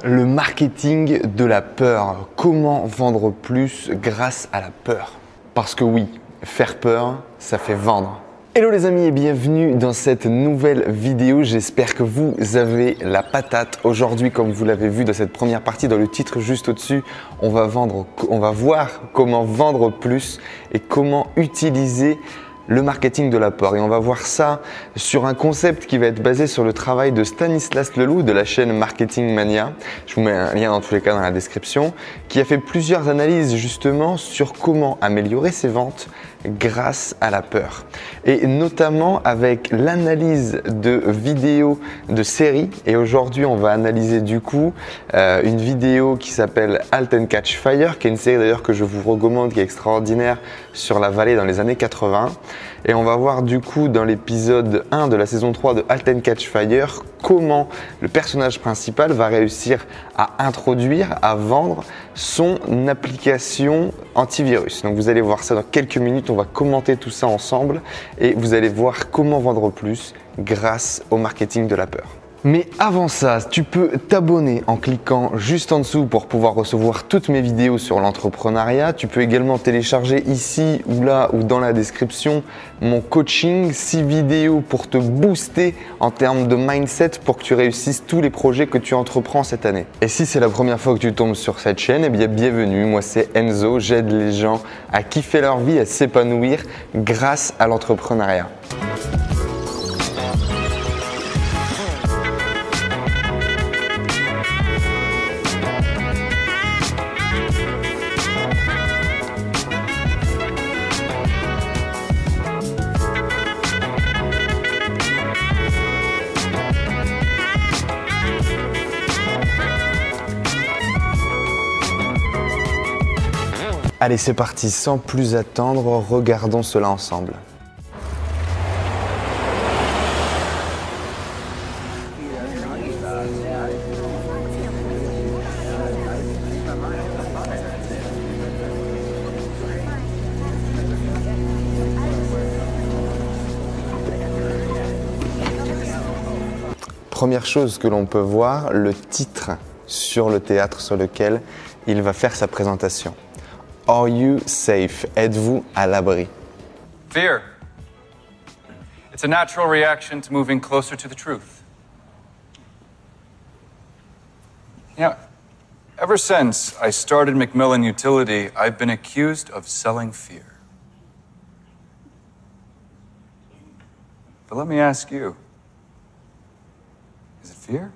Le marketing de la peur. Comment vendre plus grâce à la peur? Parce que oui, faire peur, ça fait vendre. Hello les amis et bienvenue dans cette nouvelle vidéo. J'espère que vous avez la patate. Aujourd'hui, comme vous l'avez vu dans cette première partie, dans le titre juste au-dessus, on va voir comment vendre plus et comment utiliser le marketing de la peur. Et on va voir ça sur un concept qui va être basé sur le travail de Stanislas Leloup de la chaîne Marketing Mania. Je vous mets un lien dans tous les cas dans la description, qui a fait plusieurs analyses justement sur comment améliorer ses ventes grâce à la peur. Et notamment avec l'analyse de vidéos de séries. Et aujourd'hui, on va analyser du coup une vidéo qui s'appelle Halt and Catch Fire, qui est une série d'ailleurs que je vous recommande, qui est extraordinaire, sur la vallée dans les années 80. Et on va voir du coup dans l'épisode 1 de la saison 3 de Halt and Catch Fire comment le personnage principal va réussir à introduire, à vendre son application antivirus. Donc vous allez voir ça dans quelques minutes, on va commenter tout ça ensemble et vous allez voir comment vendre plus grâce au marketing de la peur. Mais avant ça, tu peux t'abonner en cliquant juste en dessous pour pouvoir recevoir toutes mes vidéos sur l'entrepreneuriat. Tu peux également télécharger ici ou là ou dans la description mon coaching, 6 vidéos pour te booster en termes de mindset pour que tu réussisses tous les projets que tu entreprends cette année. Et si c'est la première fois que tu tombes sur cette chaîne, eh bien bienvenue, moi c'est Enzo, j'aide les gens à kiffer leur vie, à s'épanouir grâce à l'entrepreneuriat. Allez, c'est parti, sans plus attendre, regardons cela ensemble. Première chose que l'on peut voir, le titre sur le théâtre sur lequel il va faire sa présentation. Are you safe? Êtes-vous à l'abri? Fear. It's a natural reaction to moving closer to the truth. You know, ever since I started Macmillan Utility, I've been accused of selling fear. But let me ask you, is it fear?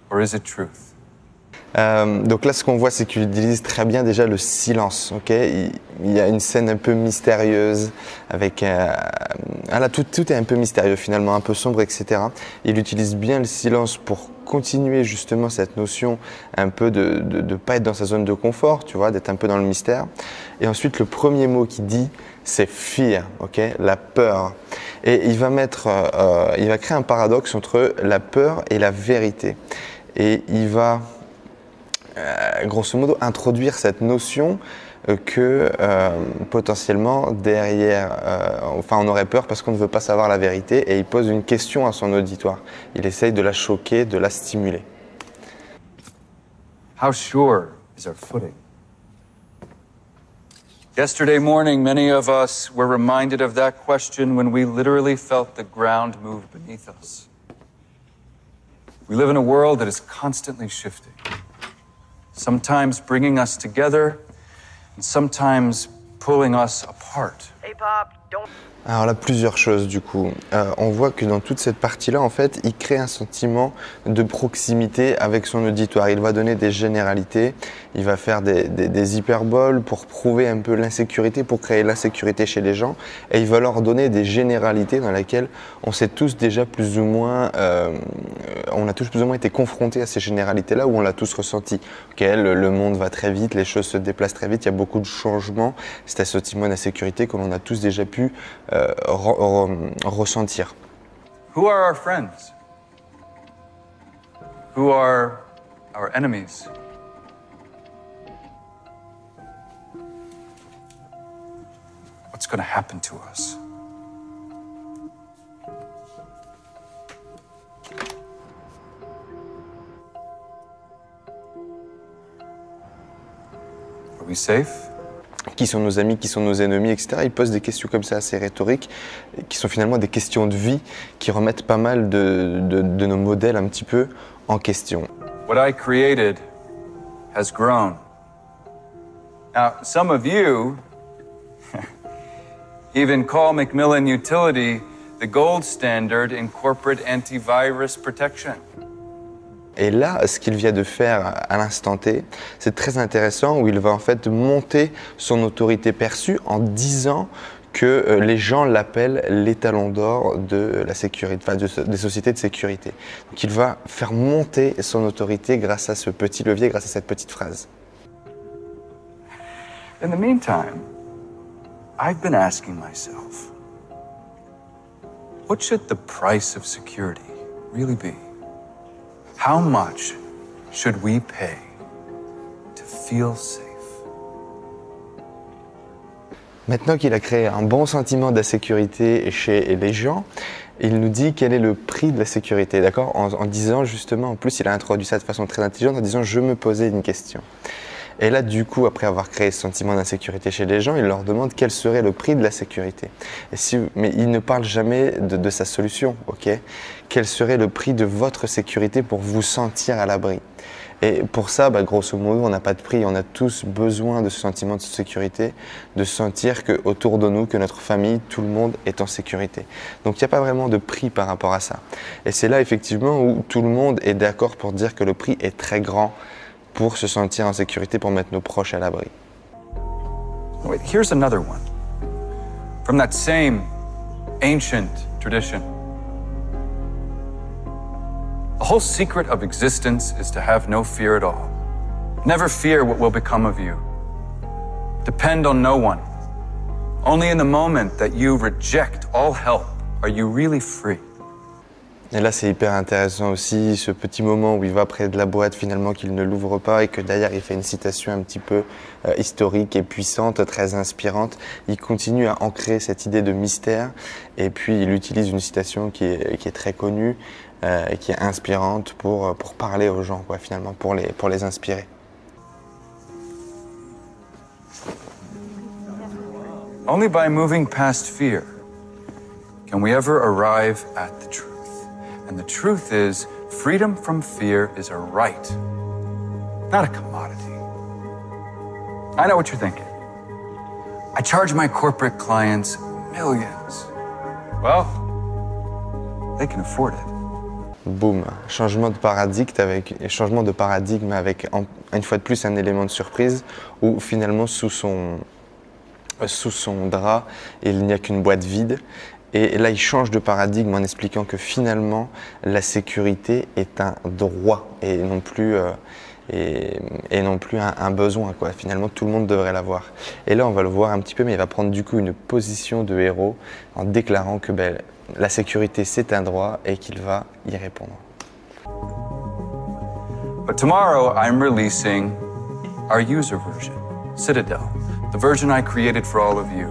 Or is it truth? Donc là, ce qu'on voit, c'est qu'il utilise très bien déjà le silence. Okay, il y a une scène un peu mystérieuse avec tout est un peu mystérieux finalement, un peu sombre, etc. Il utilise bien le silence pour continuer justement cette notion un peu de pas être dans sa zone de confort, tu vois, d'être un peu dans le mystère. Et ensuite, le premier mot qu'il dit, c'est fear, okay, la peur. Et il va créer un paradoxe entre la peur et la vérité. Et il va grosso modo introduire cette notion que potentiellement derrière, on aurait peur parce qu'on ne veut pas savoir la vérité et il pose une question à son auditoire. Il essaye de la choquer, de la stimuler. How sure is our footing? Yesterday morning, many of us were reminded of that question when we literally felt the ground move beneath us. We live in a world that is constantly shifting. Sometimes bringing us together, and sometimes pulling us apart. Hey Pop, don't... Alors là, plusieurs choses du coup. On voit que dans toute cette partie-là, en fait, il crée un sentiment de proximité avec son auditoire. Il va donner des généralités, il va faire des hyperboles pour prouver un peu l'insécurité, pour créer l'insécurité chez les gens. Et il va leur donner des généralités dans lesquelles on sait tous déjà plus ou moins, on a tous plus ou moins été confrontés à ces généralités-là où on l'a tous ressenti. Okay, le monde va très vite, les choses se déplacent très vite, il y a beaucoup de changements. C'est un sentiment d'insécurité que l'on a tous déjà pu ressentir. Who are our friends? Who are our enemies? What's going to happen to us? we safe? Qui sont nos amis, qui sont nos ennemis, etc. Il pose des questions comme ça assez rhétoriques, qui sont finalement des questions de vie, qui remettent pas mal de nos modèles un petit peu en question. What I created has grown. Now, some of you even call Macmillan Utility the gold standard in corporate antivirus protection. Et là, ce qu'il vient de faire à l'instant T, c'est très intéressant où il va en fait monter son autorité perçue en disant que les gens l'appellent l'étalon d'or de la sécurité, enfin des sociétés de sécurité. Donc il va faire monter son autorité grâce à ce petit levier, grâce à cette petite phrase. In the meantime, I've been asking myself, what should the price of security really be? How much should we pay to feel safe? Maintenant qu'il a créé un bon sentiment d'insécurité chez les gens, il nous dit quel est le prix de la sécurité, d'accord, en disant justement, en plus il a introduit ça de façon très intelligente en disant je me posais une question. Et là, du coup, après avoir créé ce sentiment d'insécurité chez les gens, il leur demande quel serait le prix de la sécurité. Mais il ne parle jamais de sa solution, ok? Quel serait le prix de votre sécurité pour vous sentir à l'abri? Et pour ça, grosso modo, on n'a pas de prix. On a tous besoin de ce sentiment de sécurité, de sentir qu'autour de nous, que notre famille, tout le monde est en sécurité. Donc il n'y a pas vraiment de prix par rapport à ça. Et c'est là, effectivement, où tout le monde est d'accord pour dire que le prix est très grand pour se sentir en sécurité, pour mettre nos proches à l'abri. Wait, here's another one. From that same ancient tradition. The whole secret of existence is to have no fear at all. Never fear what will become of you. Depend on no one. Only in the moment that you reject all help are you really free. Et là, c'est hyper intéressant aussi, ce petit moment où il va près de la boîte, finalement, qu'il ne l'ouvre pas et que derrière, il fait une citation un petit peu historique et puissante, très inspirante. Il continue à ancrer cette idée de mystère et puis il utilise une citation qui est très connue et qui est inspirante pour parler aux gens, quoi, finalement, pour les inspirer. Only by moving past fear can we ever arrive at the truth. And the truth is, freedom from fear is a right, not a commodity. I know what you're thinking. I charge my corporate clients millions. Well, they can afford it. Boum, changement de paradigme avec une fois de plus un élément de surprise où finalement sous son drap il n'y a qu'une boîte vide. Et là, il change de paradigme en expliquant que finalement, la sécurité est un droit et non plus un besoin, quoi. Finalement, tout le monde devrait l'avoir. Et là, on va le voir un petit peu, mais il va prendre du coup une position de héros en déclarant que la sécurité, c'est un droit et qu'il va y répondre. But tomorrow, I'm releasing our user version, Citadel, the version I created for all of you.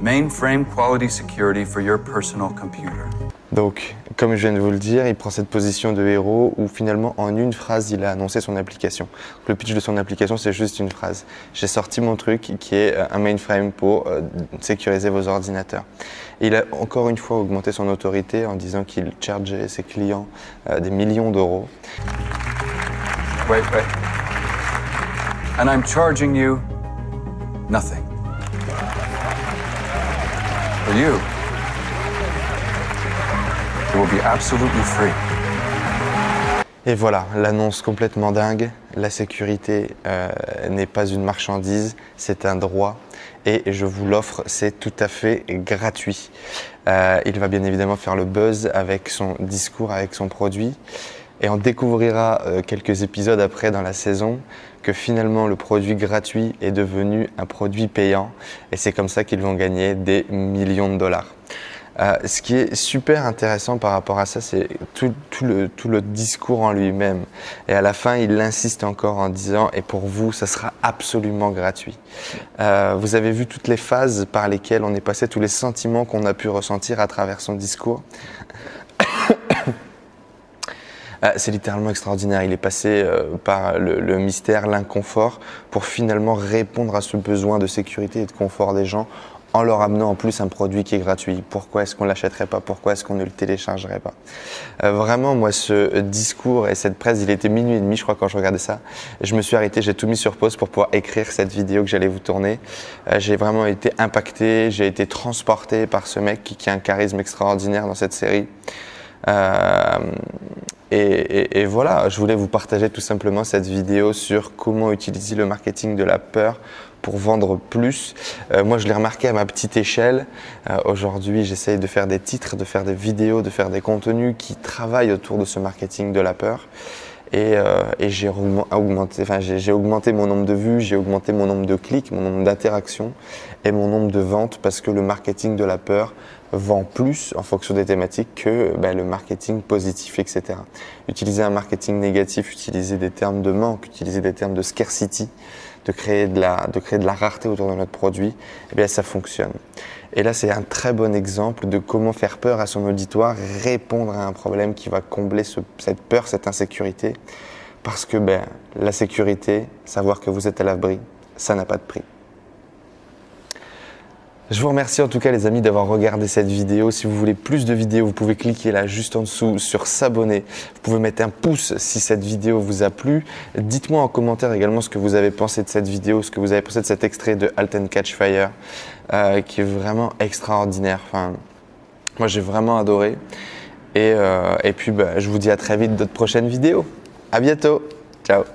Mainframe quality security for your personal computer. Donc, comme je viens de vous le dire, il prend cette position de héros où finalement, en une phrase, il a annoncé son application. Le pitch de son application, c'est juste une phrase. J'ai sorti mon truc qui est un mainframe pour sécuriser vos ordinateurs. Et il a encore une fois augmenté son autorité en disant qu'il chargeait ses clients des millions d'euros. Wait. And I'm charging you nothing. For you, it will be absolutely free. Et voilà, l'annonce complètement dingue. La sécurité n'est pas une marchandise, c'est un droit. Et je vous l'offre, c'est tout à fait gratuit. Il va bien évidemment faire le buzz avec son discours, avec son produit. Et on découvrira quelques épisodes après dans la saison que finalement le produit gratuit est devenu un produit payant. Et c'est comme ça qu'ils vont gagner des millions de dollars. Ce qui est super intéressant par rapport à ça, c'est tout le discours en lui-même. Et à la fin, il insiste encore en disant « et pour vous, ça sera absolument gratuit ». Vous avez vu toutes les phases par lesquelles on est passé, tous les sentiments qu'on a pu ressentir à travers son discours. C'est littéralement extraordinaire. Il est passé par le mystère, l'inconfort, pour finalement répondre à ce besoin de sécurité et de confort des gens en leur amenant en plus un produit qui est gratuit. Pourquoi est-ce qu'on ne l'achèterait pas? Pourquoi est-ce qu'on ne le téléchargerait pas? Vraiment, moi, ce discours et cette presse, il était 00h30, je crois, quand je regardais ça. Je me suis arrêté, j'ai tout mis sur pause pour pouvoir écrire cette vidéo que j'allais vous tourner. J'ai vraiment été impacté, j'ai été transporté par ce mec qui a un charisme extraordinaire dans cette série. Et voilà, je voulais vous partager tout simplement cette vidéo sur comment utiliser le marketing de la peur pour vendre plus. Moi, je l'ai remarqué à ma petite échelle. Aujourd'hui, j'essaye de faire des titres, de faire des vidéos, de faire des contenus qui travaillent autour de ce marketing de la peur. Et j'ai augmenté mon nombre de vues, j'ai augmenté mon nombre de clics, mon nombre d'interactions et mon nombre de ventes parce que le marketing de la peur vend plus en fonction des thématiques que le marketing positif, etc. Utiliser un marketing négatif, utiliser des termes de manque, utiliser des termes de scarcity, de créer de la rareté autour de notre produit, ça fonctionne. Et là, c'est un très bon exemple de comment faire peur à son auditoire, répondre à un problème qui va combler cette peur, cette insécurité. Parce que la sécurité, savoir que vous êtes à l'abri, ça n'a pas de prix. Je vous remercie en tout cas les amis d'avoir regardé cette vidéo. Si vous voulez plus de vidéos, vous pouvez cliquer là juste en dessous sur s'abonner. Vous pouvez mettre un pouce si cette vidéo vous a plu. Dites-moi en commentaire également ce que vous avez pensé de cette vidéo, ce que vous avez pensé de cet extrait de Halt and Catch Fire qui est vraiment extraordinaire. Enfin, moi j'ai vraiment adoré. Et puis je vous dis à très vite dans de prochaines vidéos. À bientôt. Ciao.